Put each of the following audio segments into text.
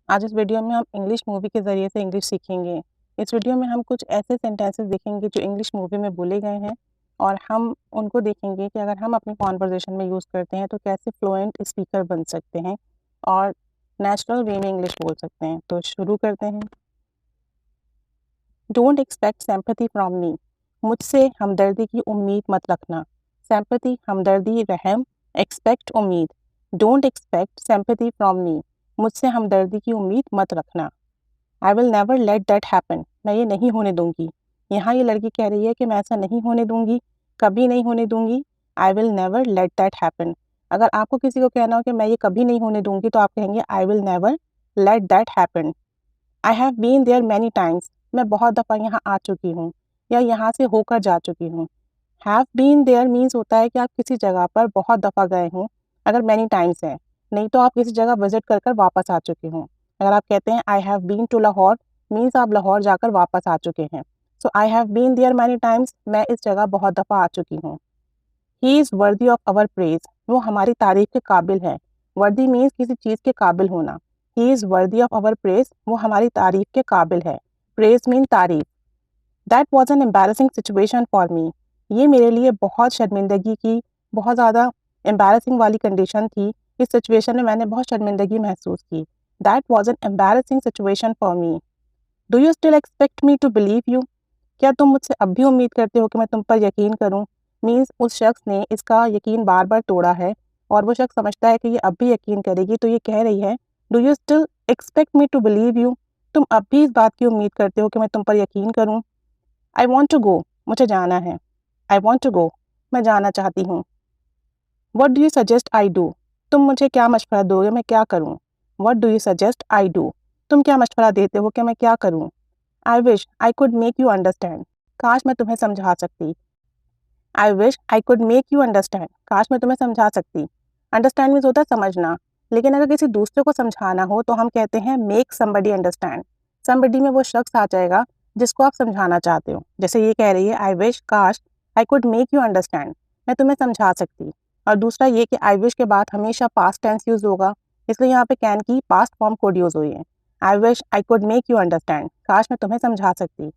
आज इस वीडियो में हम इंग्लिश मूवी के ज़रिए से इंग्लिश सीखेंगे। इस वीडियो में हम कुछ ऐसे सेंटेंसेस देखेंगे जो इंग्लिश मूवी में बोले गए हैं और हम उनको देखेंगे कि अगर हम अपनी कॉन्वर्सेशन में यूज़ करते हैं तो कैसे फ्लुएंट स्पीकर बन सकते हैं और नेचुरल वे में इंग्लिश बोल सकते हैं। तो शुरू करते हैं। Don't expect sympathy from me. मुझसे हमदर्दी की उम्मीद मत रखना। सिंपैथी हमदर्दी रहम, एक्सपेक्ट उम्मीद। Don't expect sympathy from me. मुझसे हमदर्दी की उम्मीद मत रखना। आई will never let that happen. मैं ये नहीं होने दूंगी। यहाँ ये लड़की कह रही है कि मैं ऐसा नहीं होने दूंगी, कभी नहीं होने दूंगी। आई will never let that happen. अगर आपको किसी को कहना हो कि मैं ये कभी नहीं होने दूंगी तो आप कहेंगे I will never let that happen. I have been there many times. मैं बहुत दफ़ा यहाँ आ चुकी हूँ या यहाँ से होकर जा चुकी हूँ। हैव बीन देयर मीन्स होता है कि आप किसी जगह पर बहुत दफ़ा गए हों, अगर मैनी टाइम्स है। नहीं तो आप किसी जगह विजिट कर कर वापस आ चुके हों। अगर आप कहते हैं I have been to Lahore means आप लाहौर जाकर वापस आ चुके हैं। So I have been there many times, मैं इस जगह बहुत दफ़ा आ चुकी हूँ। He is worthy of our praise. वो हमारी तारीफ के काबिल है। वर्दी मीन्स किसी चीज़ के काबिल होना। He is worthy of our praise, वो हमारी तारीफ के काबिल है। प्रेज मीन तारीफ। That was an embarrassing situation for me. ये मेरे लिए बहुत शर्मिंदगी की, बहुत ज़्यादा एम्बैरसिंग वाली कंडीशन थी। इस सिचुएशन में मैंने बहुत शर्मिंदगी महसूस की। That was an embarrassing situation for me. Do you still expect me to believe you. क्या तुम मुझसे अब भी उम्मीद करते हो कि मैं तुम पर यकीन करूं। मीन्स उस शख्स ने इसका यकीन बार बार तोड़ा है और वो शख्स समझता है कि ये अब भी यकीन करेगी, तो ये कह रही है do you still expect me to believe you. तुम अब भी इस बात की उम्मीद करते हो कि मैं तुम पर यकीन करूं। I want to go. मुझे जाना है। I want to go. मैं जाना चाहती हूँ। What do you suggest I do. तुम मुझे क्या मशवरा दोगे, मैं क्या करूँ। What do you suggest I do. तुम क्या मशवरा देते हो कि मैं क्या करूँ। I wish I could make you understand. काश मैं तुम्हें समझा सकती। I wish I could make you understand. काश मैं तुम्हें समझा सकती। अंडरस्टैंड मीन्स होता है समझना, लेकिन अगर किसी दूसरे को समझाना हो तो हम कहते हैं मेक समबडी अंडरस्टैंड। समबडी में वो शख्स आ जाएगा जिसको आप समझाना चाहते हो। जैसे ये कह रही है आई विश, काश, आई कुड मेक यू अंडरस्टैंड, मैं तुम्हें समझा सकती। और दूसरा ये कि आई विश के बाद हमेशा पास्ट टेंस यूज होगा, इसलिए यहाँ पे कैन की पास्ट फॉर्म कोड यूज हुई है। I wish I could make you understand, काश मैं तुम्हें समझा सकती।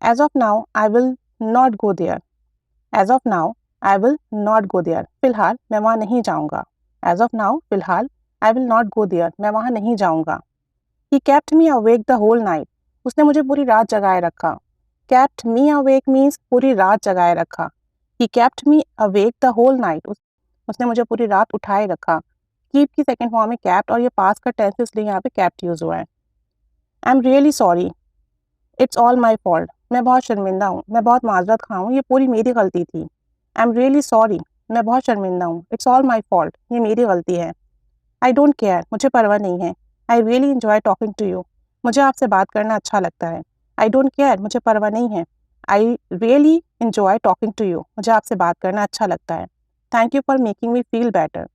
As of now I will not go there. As of now I will not go there. फिलहाल मैं वहाँ नहीं जाऊँगा। एज ऑफ नाउ फिलहाल I will not go there, मैं वहाँ नहीं जाऊँगा। He kept me awake the whole night. उसने मुझे पूरी रात जगाए रखा। केप्ट मी अवेक मीन्स पूरी रात जगाए रखा। He kept me awake the whole night. उसने मुझे पूरी रात उठाए रखा। कीप की सेकंड फॉर्म में कैप्ट और ये पास का टेंस इसलिए यहाँ पे कैप्ट यूज हुआ है। I am really sorry, it's all my fault. मैं बहुत शर्मिंदा हूँ, मैं बहुत माजरत खा हूँ, ये पूरी मेरी गलती थी। आई एम रियली सॉरी, मैं बहुत शर्मिंदा हूँ। इट्स ऑल माई फॉल्ट, ये मेरी गलती है। आई डोंट केयर, मुझे परवाह नहीं है। I really enjoy talking to you. मुझे आपसे बात करना अच्छा लगता है। आई डोंट केयर, मुझे परवाह नहीं है। I really enjoy talking to you. मुझे आपसे बात करना अच्छा लगता है। Thank you for making me feel better.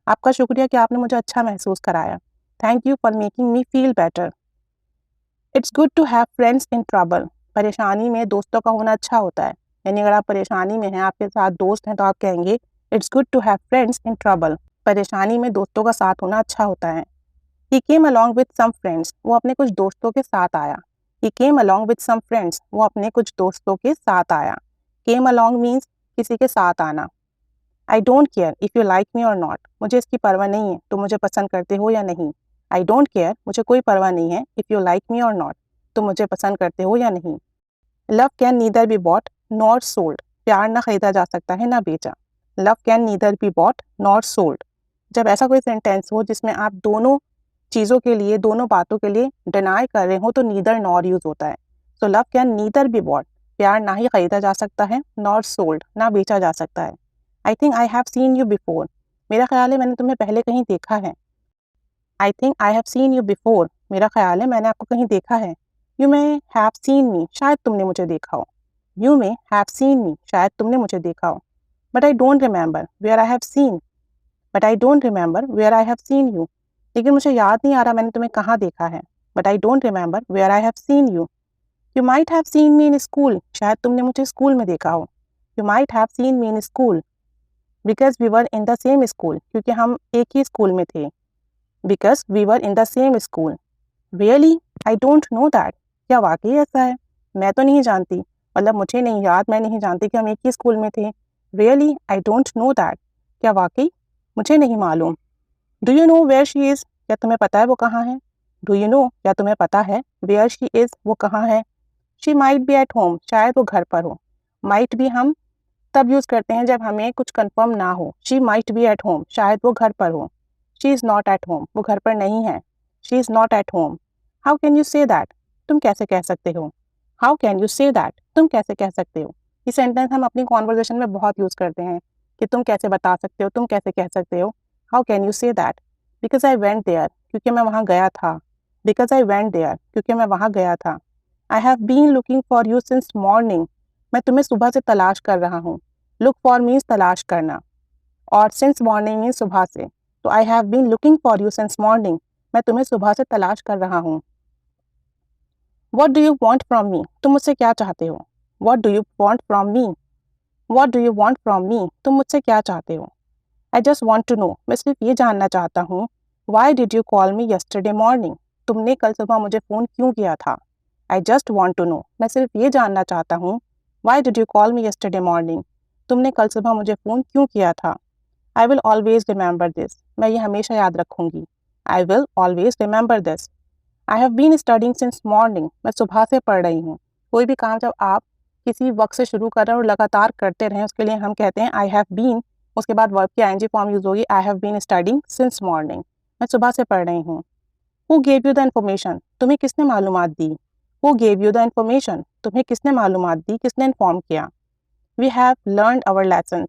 आपका शुक्रिया कि आपने मुझे अच्छा महसूस कराया। Thank you for making me feel better. It's good to have friends in trouble. परेशानी में दोस्तों का होना अच्छा होता है। यानी अगर आप परेशानी में हैं, आपके साथ दोस्त हैं, तो आप कहेंगे it's good to have friends in trouble. परेशानी में दोस्तों का साथ होना अच्छा होता है। He came along with some friends. वो अपने कुछ दोस्तों के साथ आया। He came along with some friends. वो अपने कुछ दोस्तों के साथ आया। केम अलॉन्ग मीन्स किसी के साथ आना। I don't care if you like me और नॉट। मुझे इसकी परवाह नहीं है तुम मुझे पसंद करते हो या नहीं। आई डोंट केयर, मुझे कोई परवाह नहीं है। इफ़ यू लाइक मी और नॉट, तुम मुझे पसंद करते हो या नहीं। Love can neither be bought not sold. प्यार ना खरीदा जा सकता है ना बेचा। Love can neither be bought not sold. जब ऐसा कोई सेंटेंस हो जिसमें आप दोनों चीज़ों के लिए, दोनों बातों के लिए डिनाई कर रहे हो, तो नीदर नॉर यूज होता है। So love can neither be bought, प्यार ना ही खरीदा जा सकता है, नॉट सोल्ड, ना बेचा जा सकता है। I think I have seen you before. मेरा ख्याल है मैंने तुम्हें पहले कहीं देखा है। I think I have seen you before. मेरा ख्याल है मैंने आपको कहीं देखा है। You may have seen me. शायद तुमने मुझे देखा हो। You may have seen me, शायद तुमने मुझे देखा हो। But I don't remember where I have seen. But I don't remember where I have seen you. लेकिन मुझे याद नहीं आ रहा मैंने तुम्हें कहाँ देखा है। But I don't remember where I have seen you. You might have seen me in school. शायद तुमने मुझे स्कूल में देखा हो। You might have seen me in school. Because we were in the same school. क्योंकि हम एक ही स्कूल में थे। Because we were in the same school. Really I don't know that, क्या वाकई ऐसा है? मैं तो नहीं जानती, मतलब मुझे नहीं याद, मैं नहीं जानती कि हम एक ही स्कूल में थे। Really I don't know that, क्या वाकई मुझे नहीं मालूम। Do you know where she is, क्या तुम्हें पता है वो कहाँ है? डू यू नो, क्या तुम्हें पता है? वेयर शी इज़, वो कहाँ है? She might be at home, शायद वो घर पर हो। माइट भी हम तब यूज़ करते हैं जब हमें कुछ कंफर्म ना हो। She might be at home, शायद वो घर पर हो। She is not at home, वो घर पर नहीं है। She is not at home. How can you say that, तुम कैसे कह सकते हो? How can you say that, तुम कैसे कह सकते हो? ये सेंटेंस हम अपनी कॉन्वर्जेशन में बहुत यूज़ करते हैं कि तुम कैसे बता सकते हो, तुम कैसे कह सकते हो। How can you say that? Because I went there, क्योंकि मैं वहाँ गया था। बिकॉज आई वेंट देयर, क्योंकि मैं वहाँ गया था। I have been looking for you since morning, मैं तुम्हें सुबह से तलाश कर रहा हूँ। लुक फॉर मीन्स तलाश करना, और सिंस मॉर्निंग मीन्स सुबह से। तो I have been looking for you since morning, मैं तुम्हें सुबह से तलाश कर रहा हूँ। What do you want from me, तुम मुझसे क्या चाहते हो? What do you want from me, what do you want from me, तुम मुझसे क्या चाहते हो? I just want to know, मैं सिर्फ ये जानना चाहता हूँ। Why did you call me yesterday morning, तुमने कल सुबह मुझे फ़ोन क्यों किया था? I just want to know, मैं सिर्फ ये जानना चाहता हूँ। Why did you call me yesterday morning, तुमने कल सुबह मुझे फ़ोन क्यों किया था? I will always remember this, मैं ये हमेशा याद रखूंगी। I will always remember this. I have been studying since morning, मैं सुबह से पढ़ रही हूँ। कोई भी काम जब आप किसी वक्त से शुरू कर रहे हैं और लगातार करते रहें, उसके लिए हम कहते हैं आई हैव बीन, उसके बाद वर्ब की आईएनजी फॉर्म यूज होगी, I have been studying since morning, मैं सुबह से पढ़ रही हूँ। Who gave you the information, तुम्हें किसने मालूमात दी? Who gave you the information, तुम्हें किसने मालूमात दी, किसने इन्फॉर्म किया? We have learned our lesson,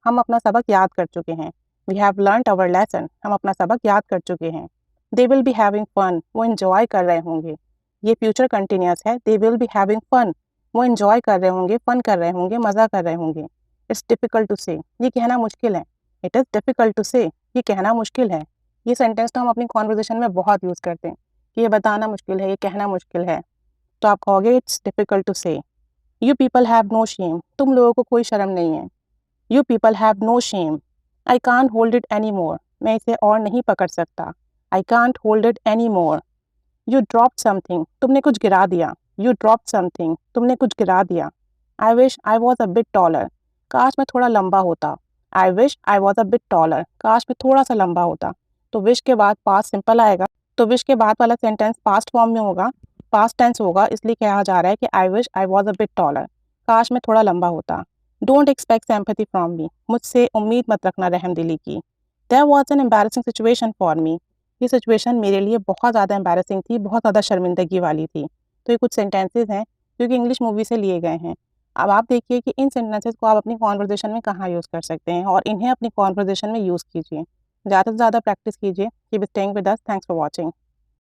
हम अपना सबक याद कर चुके हैं। We have learned our lesson, हम अपना सबक याद कर चुके हैं। They will be having fun, वो इन्जॉय कर रहे होंगे। ये फ्यूचर कंटिन्यूस है। They will be having fun, वो इन्जॉय कर रहे होंगे, फन कर रहे होंगे, मज़ा कर रहे होंगे। इट्स डिफ़िकल्ट टू से, ये कहना मुश्किल है। इट इज़ डिफ़िकल्ट टू से, ये कहना मुश्किल है। ये सेंटेंस तो हम अपनी कॉन्वर्जेशन में बहुत यूज़ करते हैं कि ये बताना मुश्किल है, ये कहना मुश्किल है। तो आप कहोगे it's difficult to say. You people have no shame, तुम लोगों को कोई शर्म नहीं है। You people have no shame. I can't hold it any more, मैं इसे और नहीं पकड़ सकता। I can't hold it any more. You drop something, तुमने कुछ गिरा दिया। यू ड्रॉप समथिंग, तुमने कुछ गिरा दिया। आई wish I was a bit taller, काश मैं थोड़ा लंबा होता। आई wish I was a bit taller, काश मैं थोड़ा सा लंबा होता। तो विश के बाद पास्ट सिंपल आएगा, तो विश के बाद वाला सेंटेंस पास्ट फॉर्म में होगा, पास्ट टेंस होगा, इसलिए कहा जा रहा है कि I wish I was a bit taller, काश मैं थोड़ा लंबा होता। Don't expect sympathy from me, मुझसे उम्मीद मत रखना रहमदिली की। There was an embarrassing situation for me, ये सिचुएशन मेरे लिए बहुत ज़्यादा एम्बैरेसिंग थी, बहुत ज़्यादा शर्मिंदगी वाली थी। तो ये कुछ सेंटेंसेस हैं जो कि इंग्लिश मूवी से लिए गए हैं। अब आप देखिए कि इन सेंटेंसेस को आप अपनी कॉन्वर्जेशन में कहाँ यूज़ कर सकते हैं और इन्हें अपनी कॉन्वर्जेशन में यूज़ कीजिए। ज़्यादा से ज़्यादा प्रैक्टिस कीजिए। Keep staying with us, thanks for watching.